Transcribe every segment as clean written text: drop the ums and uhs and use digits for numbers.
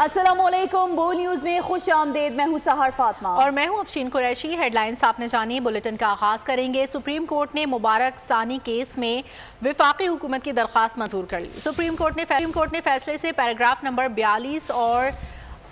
अस्सलाम वालेकुम। बो न्यूज़ में खुश आमदेद। मैं हूँ सहर फातिमा और मैं हूँ अफशीन कुरैशी। हेडलाइंस आपने जानी, बुलेटिन का आगाज करेंगे। सुप्रीम कोर्ट ने मुबारक सानी केस में विफाकी हुकूमत की दरख्वास्त मंजूर कर ली। सुप्रीम कोर्ट ने फैसले से पैराग्राफ नंबर 42 और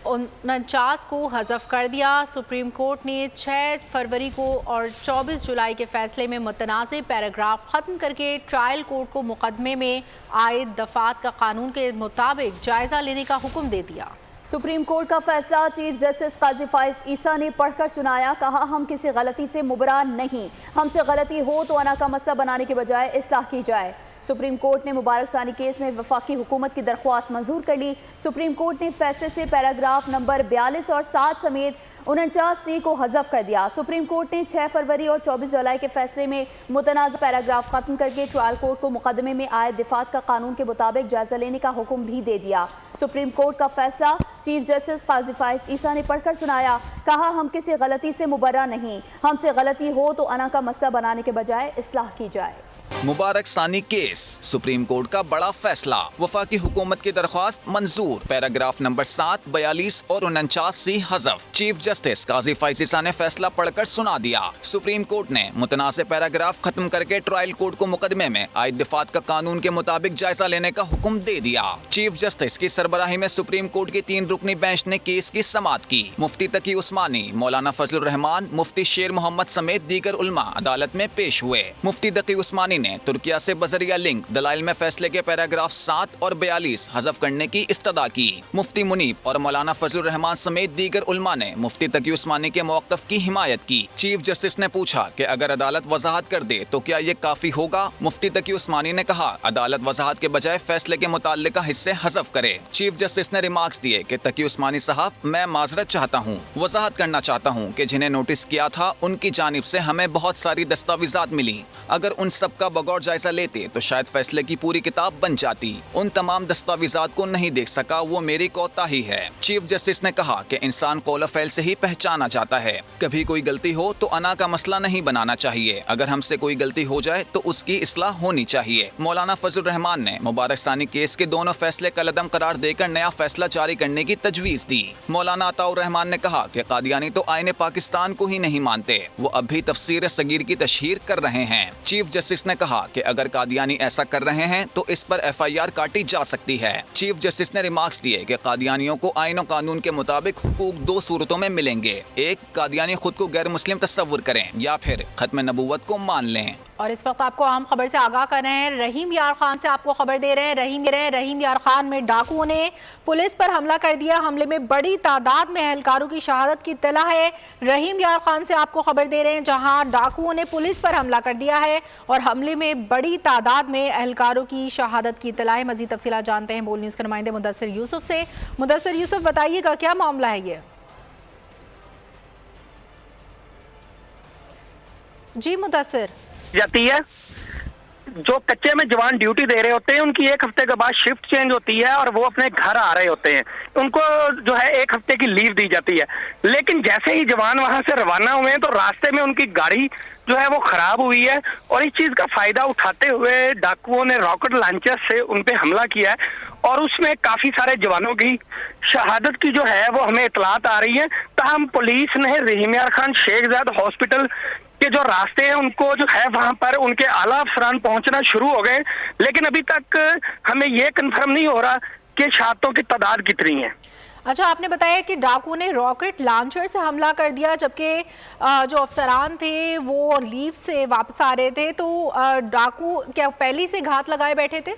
49 को हज़फ कर दिया। सुप्रीम कोर्ट ने 6 फरवरी को और 24 जुलाई के फैसले में मुतनाज़ पैराग्राफ ख़त्म करके ट्रायल कोर्ट को मुकदमे में आयद दफात का कानून के मुताबिक जायज़ा लेने का हुक्म दे दिया। सुप्रीम कोर्ट का फैसला चीफ जस्टिस काजी फाइज ईसा ने पढ़कर सुनाया। कहा, हम किसी गलती से मुबरा नहीं, हमसे गलती हो तो अना का मसला बनाने के बजाय इस्लाह की जाए। सुप्रीम कोर्ट ने मुबारक सानी केस में वफाकी हुकूमत की दरख्वास्त मंजूर कर ली। सुप्रीम कोर्ट ने फैसले से पैराग्राफ नंबर 42 और 7 समेत 49C को हज़फ कर दिया। सुप्रीम कोर्ट ने 6 फरवरी और 24 जुलाई के फैसले में मुतनाज़ पैराग्राफ ख़त्म करके ट्रायल कोर्ट को मुकदमे में आयद दिफात का कानून के मुताबिक जायज़ा लेने का हुक्म भी दे दिया। सुप्रीम कोर्ट का फैसला चीफ जस्टिस काजी फाइज ईसा ने पढ़कर सुनाया। कहा, हम किसी गलती से मुबर्रा नहीं, हमसे गलती हो तो अना का मसला बनाने के बजाय इस्लाह की जाए। मुबारक सानी केस, सुप्रीम कोर्ट का बड़ा फैसला, वफाकी हुकूमत की दरख्वास्त मंजूर, पैराग्राफ नंबर 7, 42 और 49C हज़फ। चीफ जस्टिस काजी फाइज ईसा ने फैसला पढ़कर सुना दिया। सुप्रीम कोर्ट ने मुतनाज़ पैराग्राफ खत्म करके ट्रायल कोर्ट को मुकदमे में आयद दिफात का कानून के मुताबिक जायजा लेने का हुक्म दे दिया। चीफ जस्टिस की सरबराही में सुप्रीम कोर्ट की 3 रुकनी बेंच ने केस की समाअत की। मुफ्ती तकी उस्मानी, मौलाना फजलुर रहमान, मुफ्ती शेर मोहम्मद समेत दीगर उलमा अदालत में पेश हुए। मुफ्ती तकी उस्मानी ने तुर्किया से बजरिया लिंक दलाइल में फैसले के पैराग्राफ 7 और 42 हज़फ करने की इस्तदा की। मुफ्ती मुनीब और मौलाना फजलुर रहमान समेत दीगर उलमा ने मुफ्ती तकी उस्मानी के मौक़िफ़ की हिमायत की। चीफ जस्टिस ने पूछा कि अगर अदालत वजाहत कर दे तो क्या ये काफी होगा? मुफ्ती तकी उस्मानी ने कहा, अदालत वजाहत के बजाय फैसले के मुताल्लिका हिस्से हज़फ करे। चीफ जस्टिस ने रिमार्क्स दिए कि तकी उस्मानी साहब, मैं माजरत चाहता हूँ, वजाहत करना चाहता हूँ कि जिन्हें नोटिस किया था उनकी जानिब से हमें बहुत सारी दस्तावेज़ात मिली। अगर उन सब का बगौर जायजा लेते तो शायद फैसले की पूरी किताब बन जाती। उन तमाम दस्तावेज़ात को नहीं देख सका, वो मेरी कोताही है। चीफ जस्टिस ने कहा कि इंसान कौल फैल से ही पहचाना जाता है। कभी कोई गलती हो तो अना का मसला नहीं बनाना चाहिए। अगर हमसे कोई गलती हो जाए तो उसकी इस्लाह होनी चाहिए। मौलाना फजलुर रहमान ने मुबारक सानी केस के दोनों फैसले कलअदम करार देकर नया फैसला जारी करने की तजवीज़ दी। मौलाना अताउर रहमान ने कहा कि कादियानी तो आईने पाकिस्तान को ही नहीं मानते, वो अब भी तफसीर सगीर की तशहीर कर रहे हैं। चीफ जस्टिस ने कहा कि अगर कादियानी ऐसा कर रहे हैं तो इस पर FIR काटी जा सकती है। चीफ जस्टिस ने रिमार्क्स दिए कि कादियानियों को आईन और कानून के मुताबिक हुकूक 2 सूरतों में मिलेंगे। एक, कादियानी खुद को गैर मुस्लिम तस्वुर करें या फिर खत्म नबूवत को मान लें। और इस वक्त आपको अहम खबर से आगाह कर रहे हैं, रहीम यार खान से आपको खबर दे रहे हैं। रहीम यार खान में डाकुओं ने पुलिस पर हमला कर दिया। हमले में बड़ी तादाद में एहलकारों की शहादत की इत्तला है। रहीम यार खान से आपको खबर दे रहे हैं, जहां डाकुओं ने पुलिस पर हमला कर दिया है और हमले में बड़ी तादाद में एहलकारों की शहादत की इत्तला है। मजीद तफसीलात जानते हैं बोल न्यूज़ के नुमाइंदे मुदस्सिर यूसुफ से। मुदस्सिर यूसुफ, बताइएगा क्या मामला है ये? जी मुदस्सिर। जाती है, जो कच्चे में जवान ड्यूटी दे रहे होते हैं उनकी 1 हफ्ते के बाद शिफ्ट चेंज होती है और वो अपने घर आ रहे होते हैं। उनको जो है 1 हफ्ते की लीव दी जाती है, लेकिन जैसे ही जवान वहां से रवाना हुए हैं तो रास्ते में उनकी गाड़ी जो है वो खराब हुई है और इस चीज का फायदा उठाते हुए डाकुओं ने रॉकेट लॉन्चर से उन पे हमला किया है और उसमें काफी सारे जवानों की शहादत की जो है वो हमें इतलात आ रही है। ताहम पुलिस ने रहीम यार खान शेखजाद हॉस्पिटल के जो रास्ते हैं उनको जो है वहां पर उनके आला अफसरान पहुंचना शुरू हो गए, लेकिन अभी तक हमें ये कंफर्म नहीं हो रहा कि शहादतों की तादाद कितनी है। अच्छा, आपने बताया कि डाकुओं ने रॉकेट लॉन्चर से हमला कर दिया, जबकि जो अफसरान थे वो लीव से वापस आ रहे थे, तो डाकू क्या पहले से घात लगाए बैठे थे?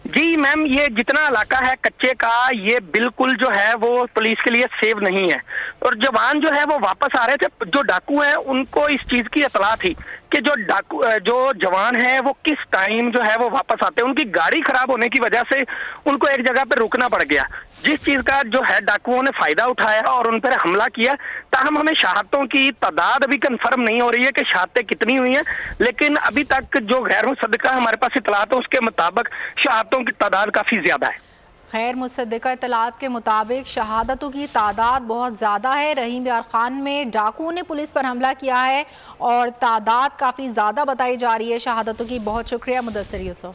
जी मैम, ये जितना इलाका है कच्चे का, ये बिल्कुल जो है वो पुलिस के लिए सेफ नहीं है और जवान जो है वो वापस आ रहे थे। जो डाकू हैं उनको इस चीज की इतला थी कि जो जवान हैं वो किस टाइम जो है वो वापस आते हैं। उनकी गाड़ी खराब होने की वजह से उनको एक जगह पे रुकना पड़ गया, जिस चीज का जो है डाकुओं ने फायदा उठाया और उन पर हमला किया। ताहम हमें शहादतों की तादाद अभी कंफर्म नहीं हो रही है कि शहादतें कितनी हुई हैं, लेकिन अभी तक जो गैर मुसद्दका हमारे पास इतलात है उसके मुताबिक शहादतों की तादाद काफी ज्यादा है। खैर मुसद्दिका इत्तलात के मुताबिक शहादतों की तादाद बहुत ज़्यादा है। रहीम यार खान में डाकुओं ने पुलिस पर हमला किया है और तादाद काफ़ी ज़्यादा बताई जा रही है शहादतों की। बहुत शुक्रिया मुदस्सिर यूसुफ।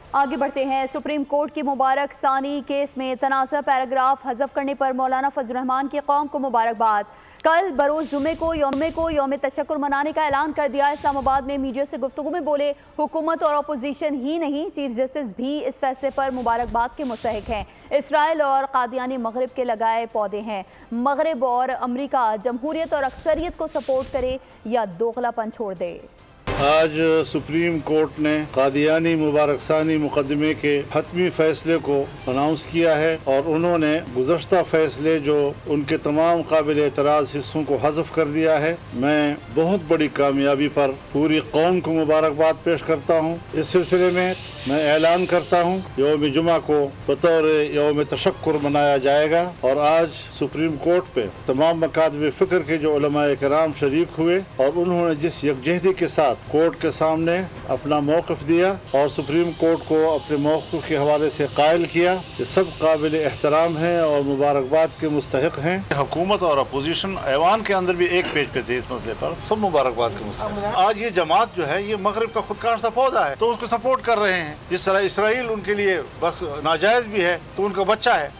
आगे बढ़ते हैं। सुप्रीम कोर्ट की मुबारक सानी केस में तनाज़ा पैराग्राफ हज़फ करने पर मौलाना फजल रहमान की कौम को मुबारकबाद। कल बरोज़ जुमे को यौम तशक्कुर मनाने का ऐलान कर दिया। इस्लामाबाद में मीडिया से गुफ्तगू में बोले, हुकूमत और अपोजिशन ही नहीं, चीफ जस्टिस भी इस फैसले पर मुबारकबाद के मुस्तहिक हैं। इसराइल और कादियानी मगरब के लगाए पौधे हैं। मगरब और अमरीका जमहूरियत और अक्सरियत को सपोर्ट करे या दोगलापन छोड़ दे। आज सुप्रीम कोर्ट ने कादियानी मुबारकसानी मुकदमे के हतमी फैसले को अनाउंस किया है और उन्होंने गुज़श्ता फैसले जो उनके तमाम काबिल एतराज़ हिस्सों को हज़फ कर दिया है। मैं बहुत बड़ी कामयाबी पर पूरी कौम को मुबारकबाद पेश करता हूँ। इस सिलसिले में मैं ऐलान करता हूँ, यौम जुमा को बतौर यौम तशक्कुर मनाया जाएगा और आज सुप्रीम कोर्ट पे तमाम मकातब फ़िक्र के जो उलमाए किराम शरीक हुए और उन्होंने जिस यकजहती के साथ कोर्ट के सामने अपना मौक़िफ़ दिया और सुप्रीम कोर्ट को अपने मौक़िफ़ के हवाले से कायल किया, ये सब काबिल एहतराम हैं और मुबारकबाद के मुस्तहिक हैं। हुकूमत और अपोजिशन ऐवान के अंदर भी एक पेज पे थे इस मसले पर, सब मुबारकबाद के मुस्तहिक। आज ये जमात जो है ये मगरिब का खुदकार सा पौधा है तो उसको सपोर्ट कर रहे हैं। जिस तरह इसराइल उनके लिए बस नाजायज़ भी है तो उनका बच्चा है।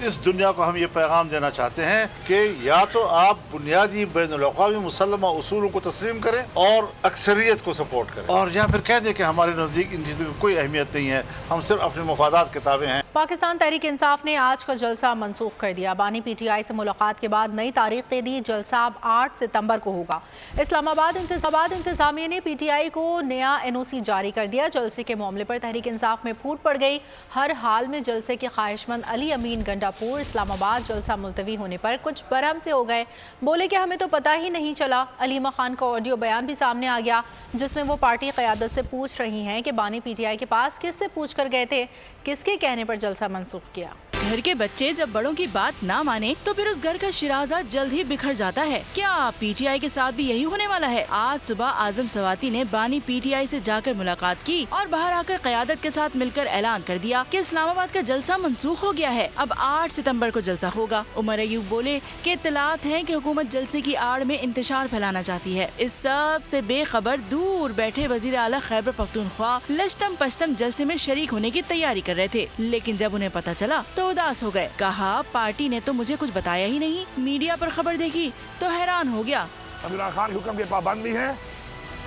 इस दुनिया को हम ये पैगाम देना चाहते हैं कि या तो आप बुनियादी बैनुल-अक़वामी मुसल्लमा उसूलों को तस्लीम करें और अक्सरियत को सपोर्ट करें, और या फिर कह दें कि हमारे नज़दीक इन चीज़ों की कोई अहमियत नहीं है, हम सिर्फ अपने मफादात के ताबे हैं। पाकिस्तान तहरीक इंसाफ ने आज का जलसा मंसूख कर दिया। बानी PTI से मुलाकात के बाद नई तारीख दे दी। जलसा अब 8 सितंबर को होगा। इस्लामाबाद इंतजामिया ने PTI को नया NOC जारी कर दिया। जलसे के मामले पर तहरीक इंसाफ में फूट पड़ गई। हर हाल में जलसे के ख्वाहिशमंद अली अमीन गंडापुर इस्लामाबाद जलसा मुलतवी होने पर कुछ बरहम से हो गए। बोले कि हमें तो पता ही नहीं चला। अलीमा खान का ऑडियो बयान भी सामने आ गया जिसमें वो पार्टी क़यादत से पूछ रही हैं कि बानी PTI के पास किससे पूछ कर गए थे, किसके कहने पर जलसा मंसूख किया। घर के बच्चे जब बड़ों की बात ना माने तो फिर उस घर का शिराजा जल्द ही बिखर जाता है। क्या PTI के साथ भी यही होने वाला है? आज सुबह आजम सवाती ने बानी PTI से जाकर मुलाकात की और बाहर आकर क़यादत के साथ मिलकर ऐलान कर दिया कि इस्लामाबाद का जलसा मंसूख हो गया है। अब 8 सितंबर को जलसा होगा। उमर अयूब बोले कि इत्तलात हैं कि हुकूमत जलसे की आड़ में इंतशार फैलाना चाहती है। इस सब से बेखबर दूर बैठे वजीर आला खैबर पख्तूनख्वा लश्तम पश्तम जलसे में शरीक होने की तैयारी कर रहे थे, लेकिन जब उन्हें पता चला तो उदास हो गए। कहा पार्टी ने तो मुझे कुछ बताया ही नहीं। मीडिया पर खबर देखी तो हैरान हो गया। इमरान खान के हुक्म के पाबंद भी हैं,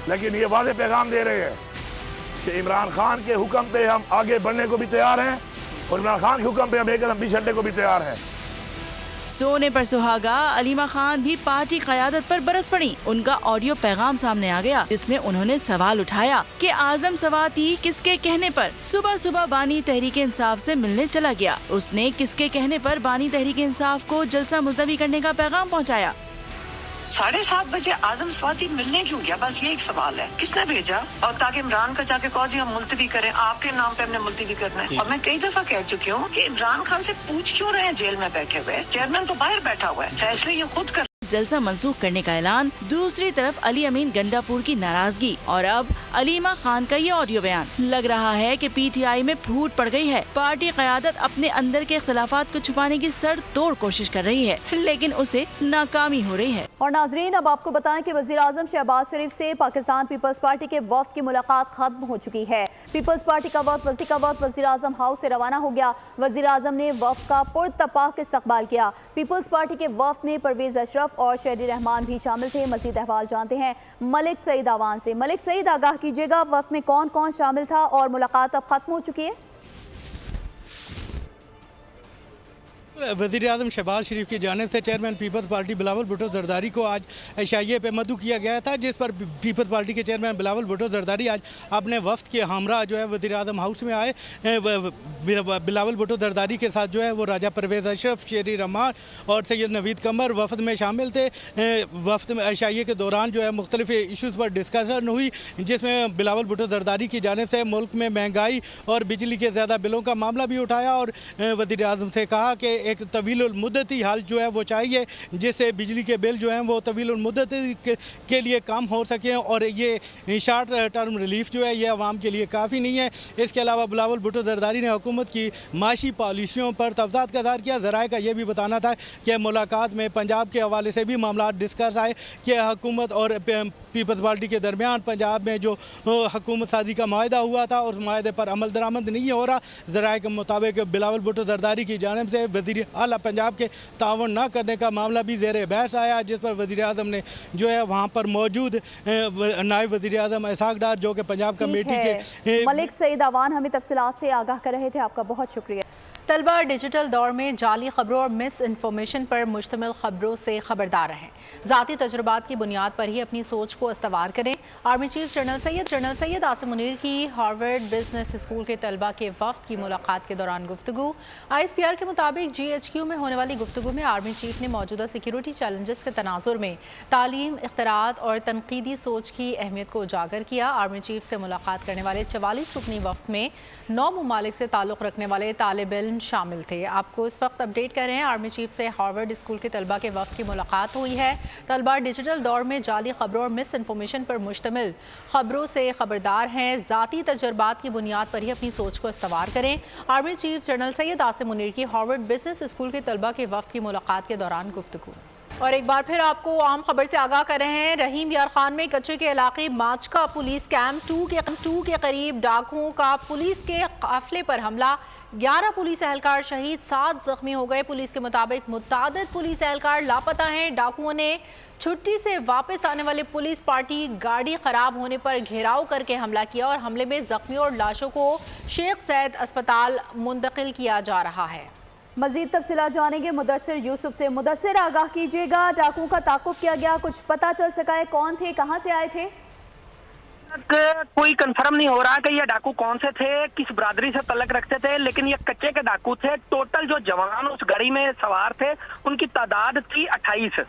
लेकिन ये वादे पैगाम दे रहे हैं कि इमरान खान के हुक्म पे हम आगे बढ़ने को भी तैयार हैं और इमरान खान के हुक्म पे हम एक कदम पीछे हटने को भी तैयार हैं। सोने पर सुहागा अलीमा खान भी पार्टी क़यादत पर बरस पड़ी। उनका ऑडियो पैगाम सामने आ गया जिसमें उन्होंने सवाल उठाया कि आजम सवाती किसके कहने पर सुबह सुबह बानी तहरीक इंसाफ से मिलने चला गया। उसने किसके कहने पर बानी तहरीक इंसाफ को जलसा मुलतवी करने का पैगाम पहुंचाया। 7:30 बजे आजम स्वाति मिलने क्यों गया? बस ये एक सवाल है, किसने भेजा? और ताकि इमरान का जाके कहो जी हम मुलतवी करें, आपके नाम पे हमने मुलतवी करना है। और मैं कई दफा कह चुकी हूँ कि इमरान खान से पूछ क्यों रहे हैं जेल में बैठे हुए? चेयरमैन तो बाहर बैठा हुआ है, फैसले ये खुद कर। जलसा मंसूख करने का ऐलान। दूसरी तरफ अली अमीन गंडापुर की नाराजगी और अब अलीमा खान का ये ऑडियो बयान। लग रहा है कि PTI में फूट पड़ गई है। पार्टी क़यादत अपने अंदर के इख्तिलाफात को छुपाने की सर तोड़ कोशिश कर रही है, लेकिन उसे नाकामी हो रही है। और नाजरीन, अब आपको बताएं कि वज़ीर आज़म शहबाज शरीफ से पाकिस्तान पीपल्स पार्टी के वफ़द की मुलाकात खत्म हो चुकी है। पीपल्स पार्टी का वफ़द वज़ीर आज़म हाउस से रवाना हो गया। वज़ीर आज़म ने वफ़द का पुरतपाक इस्तकबाल किया। पीपल्स पार्टी के वफ़द में परवेज़ अशरफ और शहरी रहमान भी शामिल थे। मज़ीद अहवाल जानते हैं मलिक सईद आवान से। मलिक सईद, आगाह कीजिएगा, वफ़द में कौन कौन शामिल था और मुलाकात अब खत्म हो चुकी है? वज़ीर आज़म शहबाज शरीफ की जानिब से चेयरमैन पीपल्स पार्टी बिलावल भुट्टो ज़रदारी को आज एशिया पे मदऊ किया गया था, जिस पर पीपल्स पार्टी के चेयरमैन बिलावल भुट्टो ज़रदारी आज अपने वफ़द के हमरा जो है वज़ीर आज़म हाउस में आए। बिलावल भुट्टो ज़रदारी के साथ जो है वो राजा परवेज़ अशरफ, शेरी रहमान और सैयद नवीद कमर वफ़द में शामिल थे। वफ़द में एशिया के दौरान जो है मुख्तलिफ इशूज़ पर डिस्कशन हुई, जिसमें बिलावल भुट्टो ज़रदारी की जानिब से मुल्क में महंगाई और बिजली के ज़्यादा बिलों का मामला भी उठाया और वज़ीर आज़म से कहा कि एक तवील मुद्दती हाल जो है वो चाहिए, जिससे बिजली के बिल जो हैं वो तवील मुद्दत के लिए कम हो सकें और ये शॉर्ट टर्म रिलीफ जो है ये आवाम के लिए काफ़ी नहीं है। इसके अलावा बिलावल भुट्टो ज़रदारी ने हुकूमत की माशी पॉलिसियों पर तवज़ात का इज़हार किया। ज़राए का ये भी बताना था कि मुलाकात में पंजाब के हवाले से भी मामला डिस्कस आए कि हुकूमत और पीपल्स पार्टी के दरमियान पंजाब में जो हुकूमत साजी का माहिदा हुआ था, उस माहिदे पर अमल दरामद नहीं हो रहा। ज़राए के मुताबिक बिलावल भुट्टो ज़रदारी की जानिब से वज़ीर आला पंजाब के तावन न करने का मामला भी ज़ेर बहस आया, जिस पर वज़ीर आज़म ने जो है वहाँ पर मौजूद नायब वज़ीर आज़म इसहाक डार जो कि पंजाब कमेटी के मलिक सईद अवान हमें तफसीलात से आगाह कर रहे थे। आपका बहुत शुक्रिया। तलबा डिजिटल दौर में जाली खबरों और मिस इन्फॉर्मेशन पर मुश्तमिल खबरों से खबरदार रहें। ज़ाती तजुर्बात की बुनियाद पर ही अपनी सोच को इस्तवार करें। Army chief general Syed Asim Munir की हार्वर्ड बिजनेस स्कूल के तलबा के वफ्द की मुलाकात के दौरान गुफ्तगू। ISPR के मुताबिक GHQ में होने वाली गुफ्तगू में आर्मी चीफ ने मौजूदा सिक्योरिटी चैलेंजेस के तनाजुर में तालीम, इख्तरात और तनकीदी सोच की अहमियत को उजागर किया। आर्मी चीफ से मुलाकात करने वाले 44 रुकनी वफ्द में 9 ममालिक से ताल्लुक़ रखने वाले तालिब इल्म शामिल थे। आपको इस वक्त अपडेट कर रहे हैं, आर्मी चीफ से हार्वर्ड स्कूल के तलबा के वफ्द की मुलाकात हुई है। तलबा डिजिटल दौर में जाली खबरों और मिस इन्फॉर्मेशन पर मुश्तमिल खबरों से खबरदार हैं। ज़ाती तजुर्बात की बुनियाद पर ही अपनी सोच को इस्तवार करें। Army chief general Syed Asim Munir की हार्वर्ड बिजनेस स्कूल के तलबा के वफ्द की मुलाकात के दौरान गुफ्तगू। और एक बार फिर आपको आम खबर से आगाह कर रहे हैं। रहीम यार खान में कच्चे के इलाके माचका पुलिस कैंप 2 के करीब डाकुओं का पुलिस के काफिले पर हमला। 11 पुलिस एहलकार शहीद, 7 जख्मी हो गए। पुलिस के मुताबिक मुतादिद पुलिस एहलकार लापता हैं। डाकुओं ने छुट्टी से वापस आने वाले पुलिस पार्टी गाड़ी खराब होने पर घेराव करके हमला किया और हमले में जख्मियों और लाशों को शेख सैद अस्पताल मुंतकिल किया जा रहा है। मजीद तफसीलात जानेंगे मुदस्सिर यूसुफ से। मुदस्सिर, आगाह कीजिएगा, डाकुओं का ताक़ुब किया गया, कुछ पता चल सका है कौन थे, कहां से आए थे? कोई कंफर्म नहीं हो रहा कि ये डाकू कौन से थे, किस बरादरी से तल्लक रखते थे, लेकिन ये कच्चे के डाकू थे। टोटल जो जवान उस गाड़ी में सवार थे उनकी तादाद थी 28।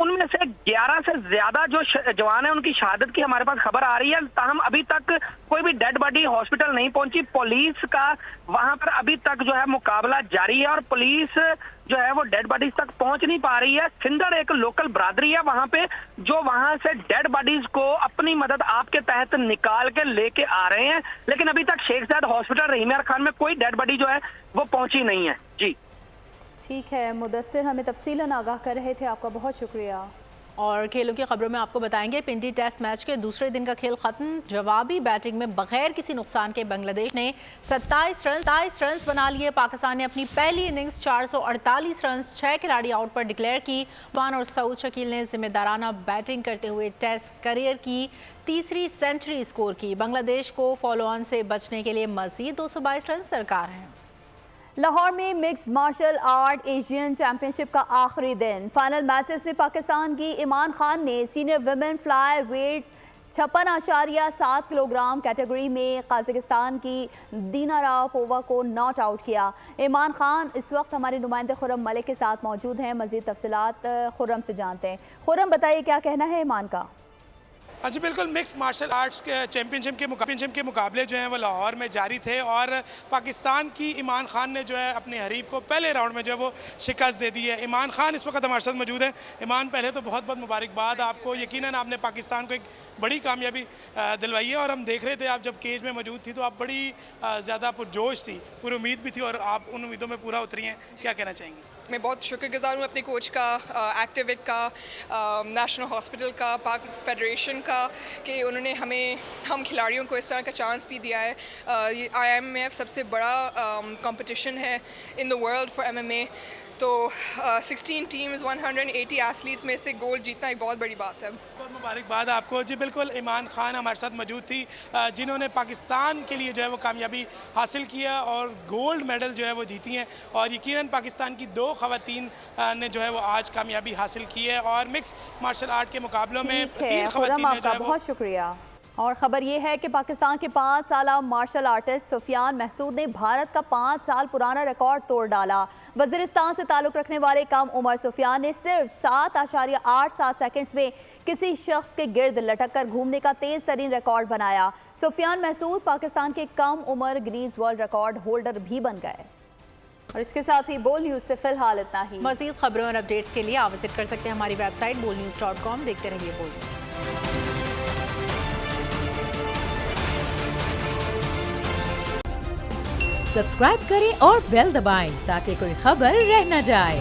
उनमें से 11 से ज्यादा जो जवान है उनकी शहादत की हमारे पास खबर आ रही है। ताहम अभी तक कोई भी डेड बॉडी हॉस्पिटल नहीं पहुंची। पुलिस का वहां पर अभी तक जो है मुकाबला जारी है और पुलिस जो है वो डेड बॉडीज तक पहुंच नहीं पा रही है। सिंदर एक लोकल बरादरी है वहां पे, जो वहां से डेड बॉडीज को अपनी मदद आपके तहत निकाल के लेके आ रहे हैं, लेकिन अभी तक शेख ज़ायद हॉस्पिटल रहीम यार खान में कोई डेड बॉडी जो है वो पहुंची नहीं है। जी ठीक है मुदस्सिर, हमें तफसीलन आगाह कर रहे थे, आपका बहुत शुक्रिया। और खेलों की खबरों में आपको बताएंगे, पिंडी टेस्ट मैच के दूसरे दिन का खेल खत्म। जवाबी बैटिंग में बगैर किसी नुकसान के बांग्लादेश ने 27 रन बना लिए। पाकिस्तान ने अपनी पहली इनिंग्स 448 रन 6 खिलाड़ी आउट पर डिक्लेयर की। वान और सऊद शकील ने जिम्मेदाराना बैटिंग करते हुए टेस्ट करियर की तीसरी सेंचुरी स्कोर की। बांग्लादेश को फॉलो ऑन से बचने के लिए मजीद 222 रन दरकार हैं। लाहौर में mixed martial art Asian championship का आखिरी दिन। फाइनल मैचेस में पाकिस्तान की ईमान खान ने senior women flyweight 56.7 kilogram category में काज़ाकिस्तान की दीना रापोवा को नॉट आउट किया। ईमान खान इस वक्त हमारे नुमाइंदे खुर्रम मलिक के साथ मौजूद हैं। मज़ीद तफसीलात खुर्रम से जानते हैं। खुर्रम, बताइए क्या कहना है ईमान का? हाँ जी बिल्कुल, मिक्स मार्शल आर्ट्स के चैम्पियनशिप के मुकाबले जो हैं वो लाहौर में जारी थे और पाकिस्तान की ईमान खान ने जो है अपने हरीफ को पहले राउंड में जो है वो शिकस्त दे दी है। ईमान खान इस वक्त हमारे साथ मौजूद है। ईमान, पहले तो बहुत बहुत मुबारकबाद आपको, यकीनन आपने पाकिस्तान को एक बड़ी कामयाबी दिलवाई है और हम देख रहे थे आप जब केज में मौजूद थी तो आप बड़ी ज़्यादा पुरजोश थी, पूरी उम्मीद भी थी और आप उन उम्मीदों में पूरा उतरी हैं। क्या कहना चाहेंगी? मैं बहुत शुक्रगुजार हूँ अपने कोच का, एक्टिविट का, नेशनल हॉस्पिटल का, पाक फेडरेशन का, कि उन्होंने हम खिलाड़ियों को इस तरह का चांस भी दिया है। IMF सबसे बड़ा कंपटीशन है in the world for MMA, तो 16 टीम्स 180 एथलीट्स में से गोल्ड जीतना एक बहुत बड़ी बात है। बहुत मुबारकबाद आपको। जी बिल्कुल, ईमान खान हमारे साथ मौजूद थी जिन्होंने पाकिस्तान के लिए जो है वो कामयाबी हासिल किया और गोल्ड मेडल जो है वो जीती हैं और यकीनन पाकिस्तान की 2 खवातीन ने जो है वो आज कामयाबी हासिल की है और मिक्स मार्शल आर्ट के मुकाबलों में 3 खवातीन ने जो है वो। बहुत शुक्रिया। और ख़बर ये है कि पाकिस्तान के 5 साला मार्शल आर्टिस्ट सुफियान महसूद ने भारत का 5 साल पुराना रिकॉर्ड तोड़ डाला। वज़ीरिस्तान से ताल्लुक़ रखने वाले कम उम्र सुफियान ने सिर्फ 7.87 सेकंड्स में किसी शख्स के गिर्द लटक कर घूमने का तेज़ तरीन रिकॉर्ड बनाया। सुफियान महसूद पाकिस्तान के कम उम्र गिनीज वर्ल्ड रिकॉर्ड होल्डर भी बन गए। और इसके साथ ही बोल न्यूज़ से फ़िलहाल इतना ही। मज़ीद खबरों और अपडेट्स के लिए आप विजिट कर सकते हैं हमारी वेबसाइट bolnews.com। देखते रहिए बोल न्यूज़। सब्सक्राइब करें और बेल दबाएं ताकि कोई खबर रह न जाए।